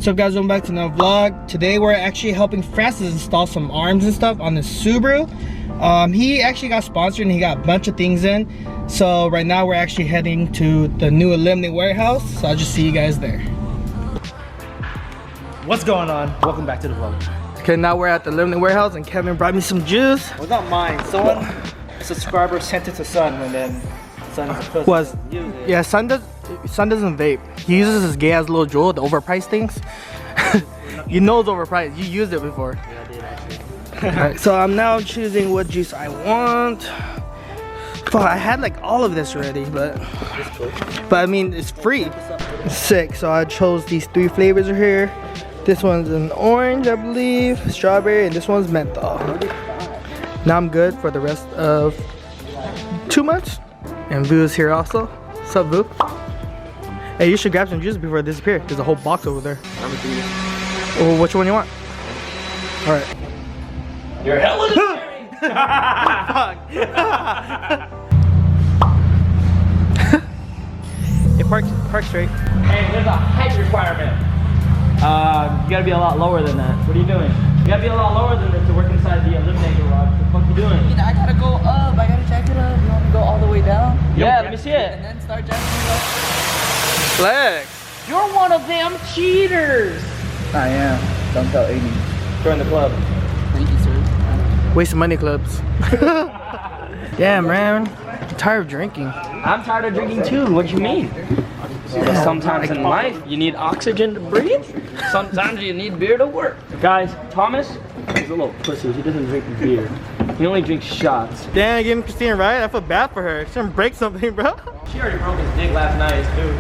What's up guys, welcome back to another vlog. Today we're actually helping Francis install some arms and stuff on the Subaru. He actually got sponsored and he got a bunch of things in. So right now we're actually heading to the new Untitled warehouse. So I'll just see you guys there. What's going on? Welcome back to the vlog. Okay, now we're at the Untitled warehouse and Kevin brought me some juice. Well, not mine. Someone, a subscriber sent it to Son and then Son is supposed to use it. Yeah, Son doesn't vape. He uses his gay ass little Juul, the overpriced things. You know it's overpriced. You used it before. Yeah, I did actually. Alright, so I'm now choosing what juice I want. Fuck, I had like all of this already, but I mean it's free. It's sick. So I chose these 3 flavors right here. This one's an orange, I believe, strawberry, and this one's menthol. Now I'm good for the rest of 2 months. And Vu's here also. What's up, Vu? Hey, you should grab some juice before it disappears. There's a whole box over there. Well, which one you want? Alright. You're hella Fuck. Hey, park straight. Hey, there's a height requirement. You gotta be a lot lower than that. What are you doing? You gotta be a lot lower than this to work inside the Eliminate garage. What the fuck you doing? I gotta go up. I gotta jack it up. You want me to go all the way down? Yeah, let me see it. And then start jacking it up? Flex. You're one of them cheaters. I am. Don't tell Amy. Join the club. Thank you, sir. Wasting money clubs. Yeah, man. I'm tired of drinking. I'm tired of drinking too. What you mean? Sometimes in life you need oxygen to breathe. Sometimes you need beer to work. Guys, Thomas, he's a little pussy. He doesn't drink beer. He only drinks shots. Damn, getting Christine right. I feel bad for her. She's gonna break something, bro. She already broke his dick last night, dude.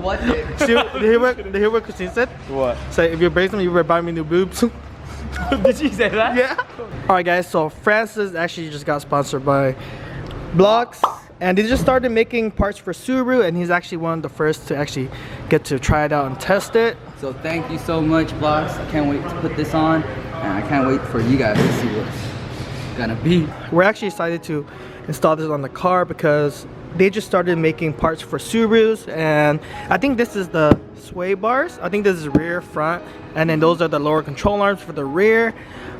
What? Did you hear what Christine said? What? So if you break something, you better buy me new boobs. Did she say that? Yeah. Alright guys, so Francis actually just got sponsored by Blox. And they just started making parts for Subaru, and he's actually one of the first to actually get to try it out and test it. So thank you so much, Blox. I can't wait to put this on, and I can't wait for you guys to see what's gonna be. We're actually excited to install this on the car because they just started making parts for Subarus, and I think this is the sway bars. I think this is rear, front, and then those are the lower control arms for the rear.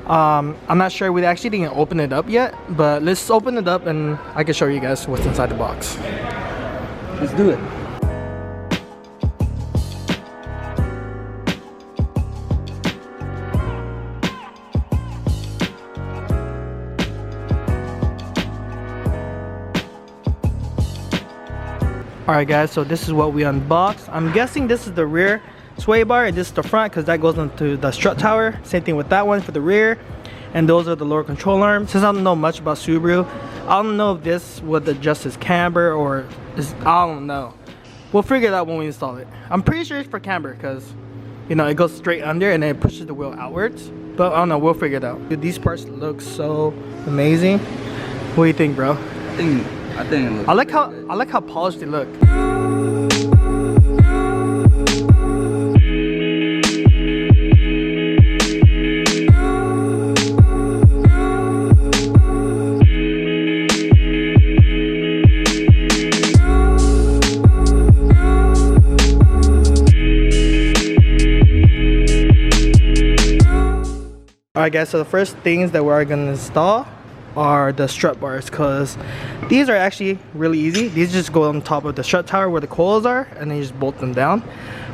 I'm not sure, we actually didn't open it up yet, but let's open it up and I can show you guys what's inside the box. Let's do it. Alright guys, so this is what we unboxed. I'm guessing this is the rear sway bar and this is the front because that goes into the strut tower. Same thing with that one for the rear. And those are the lower control arms. Since I don't know much about Subaru, I don't know if this would adjust his camber or I don't know. We'll figure it out when we install it. I'm pretty sure it's for camber because, you know, it goes straight under and then it pushes the wheel outwards. But I don't know, we'll figure it out. Dude, these parts look so amazing. What do you think, bro? I think it looks I like how polished they look. Alright guys, so the first things that we're gonna install are the strut bars, because these are actually really easy. These just go on top of the strut tower where the coils are, and then you just bolt them down.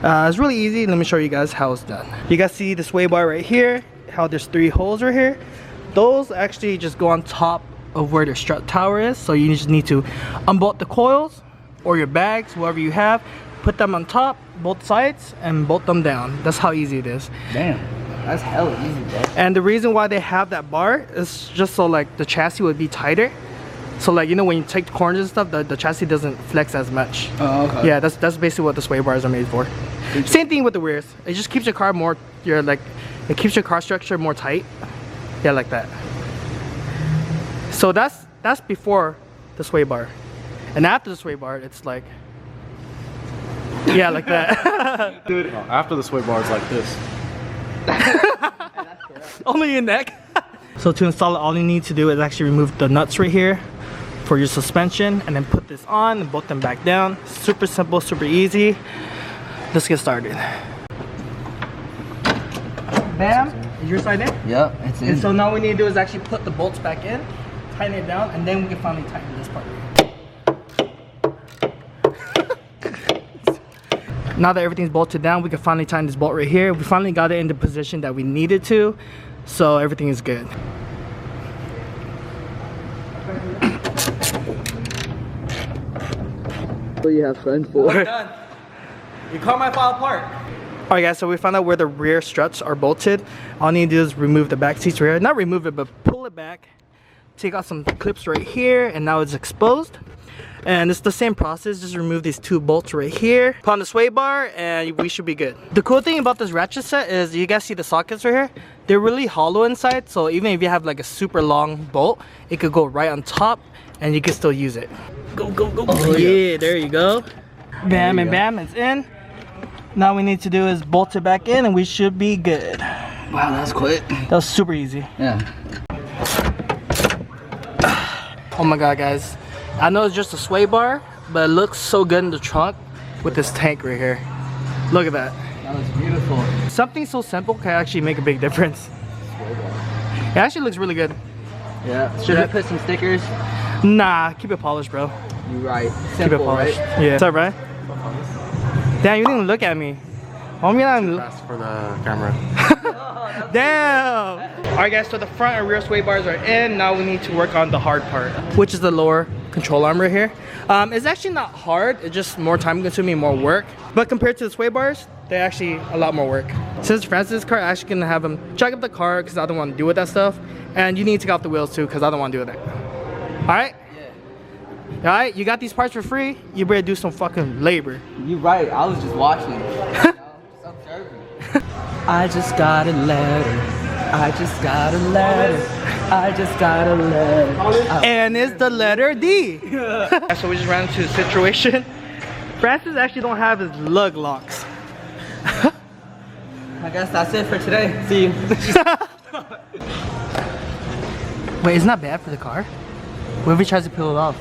It's really easy. Let me show you guys how it's done. You guys see the sway bar right here, how there's 3 holes right here. Those actually just go on top of where the strut tower is, so you just need to unbolt the coils or your bags, whatever you have, put them on top, both sides, and bolt them down. That's how easy it is. Damn. That's hella easy, bro. And the reason why they have that bar is just so like the chassis would be tighter. So like, you know, when you take the corners and stuff, the chassis doesn't flex as much. Oh, okay. Yeah, that's basically what the sway bars are made for. Same thing with the rears. It just keeps your car more, it keeps your car structure more tight. Yeah, like that. So that's before the sway bar. And after the sway bar, it's like, yeah, like that. Dude, after the sway bar, it's like this. Only your neck. So to install it, all you need to do is actually remove the nuts right here for your suspension, and then put this on and bolt them back down. Super simple, super easy. Let's get started. bam, is your side in? Yep, it's in. And so now what we need to do is actually put the bolts back in, tighten it down, and then we can finally tighten this part. Now that everything's bolted down, we can finally tighten this bolt right here. We finally got it in the position that we needed to, so everything is good. What do you have friends for? Done. You caught my file apart. Alright guys, so we found out where the rear struts are bolted. All I need to do is remove the back seats right here. Not remove it, but pull it back. Take out some clips right here, and now it's exposed. And it's the same process, just remove these 2 bolts right here. Put on the sway bar, and we should be good. The cool thing about this ratchet set is, you guys see the sockets right here? They're really hollow inside, so even if you have like a super long bolt, it could go right on top, and you can still use it. Go, go, go. Oh, yeah, there you go. Bam and bam, it's in. Now we need to do is bolt it back in and we should be good. Wow, that's quick. That was super easy. Yeah. Oh my god, guys. I know it's just a sway bar, but it looks so good in the trunk with this tank right here. Look at that. That was beautiful. Something so simple can actually make a big difference. It actually looks really good. Yeah. Should I put some stickers? Nah, keep it polished, bro. You're right. Keep it Simple, polished. right? Yeah. What's up, Brian? Damn, you didn't look at me. Fast for the camera. Damn! Alright guys, so the front and rear sway bars are in. Now we need to work on the hard part, which is the lower control arm right here. It's actually not hard, it's just more time consuming, more work. But compared to the sway bars, they're actually a lot more work. Since Francis' car, I'm actually gonna have him check up the car because I don't want to deal with that stuff. And you need to take off the wheels too because I don't want to deal with that. Alright? Yeah. Alright, you got these parts for free, you better do some fucking labor. You're right. I was just watching. Just observing. I just got a letter. I just got a letter. I just got a letter. And it's the letter D. So we just ran into a situation. Francis actually don't have his lug locks. I guess that's it for today. See you. Wait, isn't that bad for the car? What if he tries to peel it off?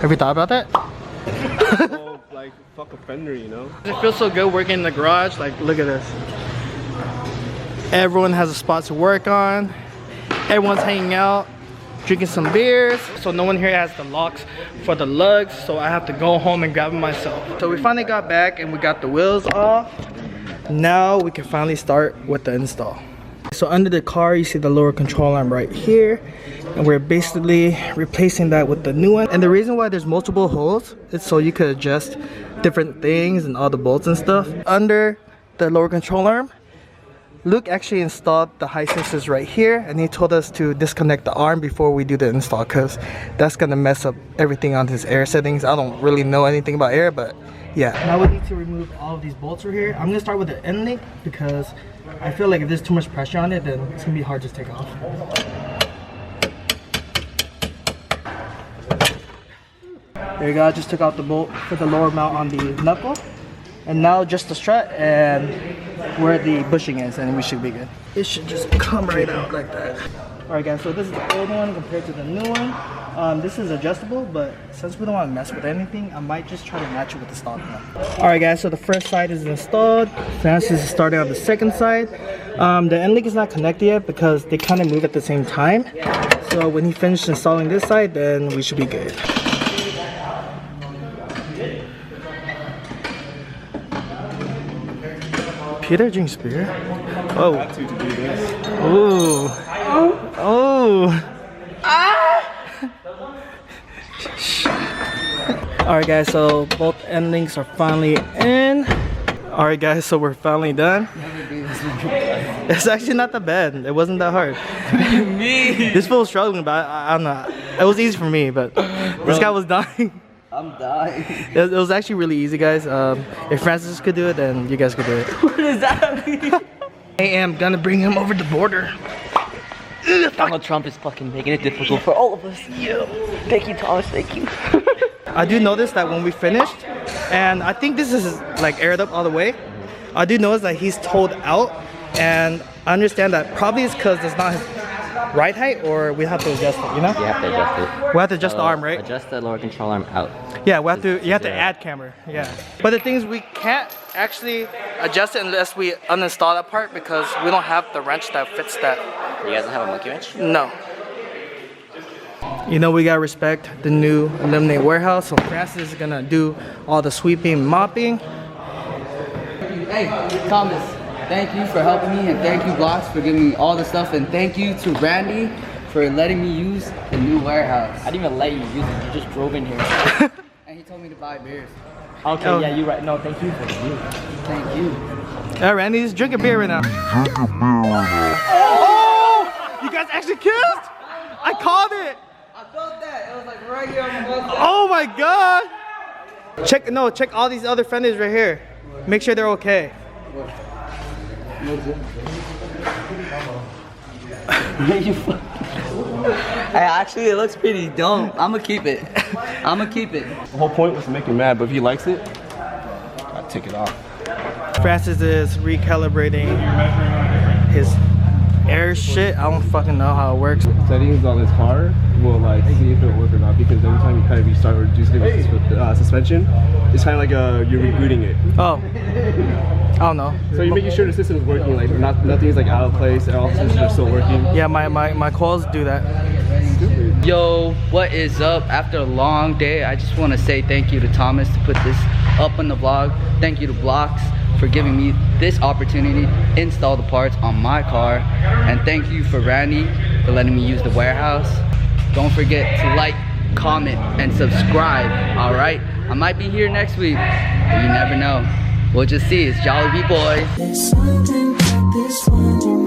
Have you thought about that? Oh, like fuck a fender, you know? It feels so good working in the garage. Like, look at this. Everyone has a spot to work on. Everyone's hanging out, drinking some beers. So no one here has the locks for the lugs, so I have to go home and grab them myself. So we finally got back and we got the wheels off. Now we can finally start with the install. So under the car, you see the lower control arm right here. And we're basically replacing that with the new one. And the reason why there's multiple holes is so you could adjust different things and all the bolts and stuff. Under the lower control arm, Luke actually installed the high sensors right here, and he told us to disconnect the arm before we do the install because that's gonna mess up everything on his air settings. I don't really know anything about air, but yeah. Now we need to remove all of these bolts right here. I'm gonna start with the end link because I feel like if there's too much pressure on it, then it's gonna be hard to take off. There you go, I just took out the bolt for the lower mount on the knuckle. And now just the strut and where the bushing is, and we should be good. It should just come right out like that. Alright guys, so this is the old one compared to the new one. This is adjustable, but since we don't want to mess with anything, I might just try to match it with the stock one. Alright guys, so the first side is installed. Francis is starting on the second side. The end link is not connected yet because they kind of move at the same time. So when he finishes installing this side, then we should be good. Peter drinks beer? Oh. Ooh. Oh. Alright guys, so both end links are finally in. Alright guys, so we're finally done. It's actually not that bad. It wasn't that hard. Me. This fool was struggling, but I don't know. It was easy for me, but this guy was dying. I'm dying. It was actually really easy, guys. If Francis could do it, then you guys could do it. What does that mean? I am gonna bring him over the border. Donald Trump is fucking making it difficult for all of us. Yeah. Thank you, Thomas. Thank you. I do notice that when we finished, and I think this is like aired up all the way, I do notice that he's told out, and I understand that probably it's because it's not ride height, or we have to adjust it, you know? You have to adjust it. We have to adjust the arm, right? Adjust the lower control arm out. Yeah, we have to. You have to add camber. Yeah. But the thing is, we can't actually adjust it unless we uninstall that part because we don't have the wrench that fits that. You guys don't have a monkey wrench? No. You know, we gotta respect the new Eliminate warehouse. So Francis is gonna do all the sweeping, mopping. Hey, Thomas, thank you for helping me, and thank you, Blox, for giving me all the stuff, and thank you to Randy for letting me use the new warehouse. I didn't even let you use it. You just drove in here. And he told me to buy beers. Okay, Oh. yeah, you're right. No, thank you for the beer. Thank you. Yeah, Randy's drinking beer right now. Oh! You guys actually kissed? I called it. I felt that. It was like right here on my butt. Oh my god! Check all these other fenders right here. Make sure they're okay. Hey, actually, it looks pretty dope. I'ma keep it. I'ma keep it. The whole point was to make him mad, but if he likes it, I'd take it off. Francis is recalibrating his air shit. I don't fucking know how it works. Settings on his car will like see if it'll work or not, because every time you kind of restart or do something with suspension, it's kind of like you're rebooting it. Oh, I don't know. So you're making sure the system is working, like nothing's like out of place, all the systems are still working. Yeah, my coils do that. Yo, what is up? After a long day, I just want to say thank you to Thomas to put this up on the vlog. Thank you to Blox for giving me this opportunity to install the parts on my car. And thank you for Randy for letting me use the warehouse. Don't forget to like, comment, and subscribe, all right? I might be here next week, but you never know. We'll just see. It's Jolly B Boys. There's something about this one.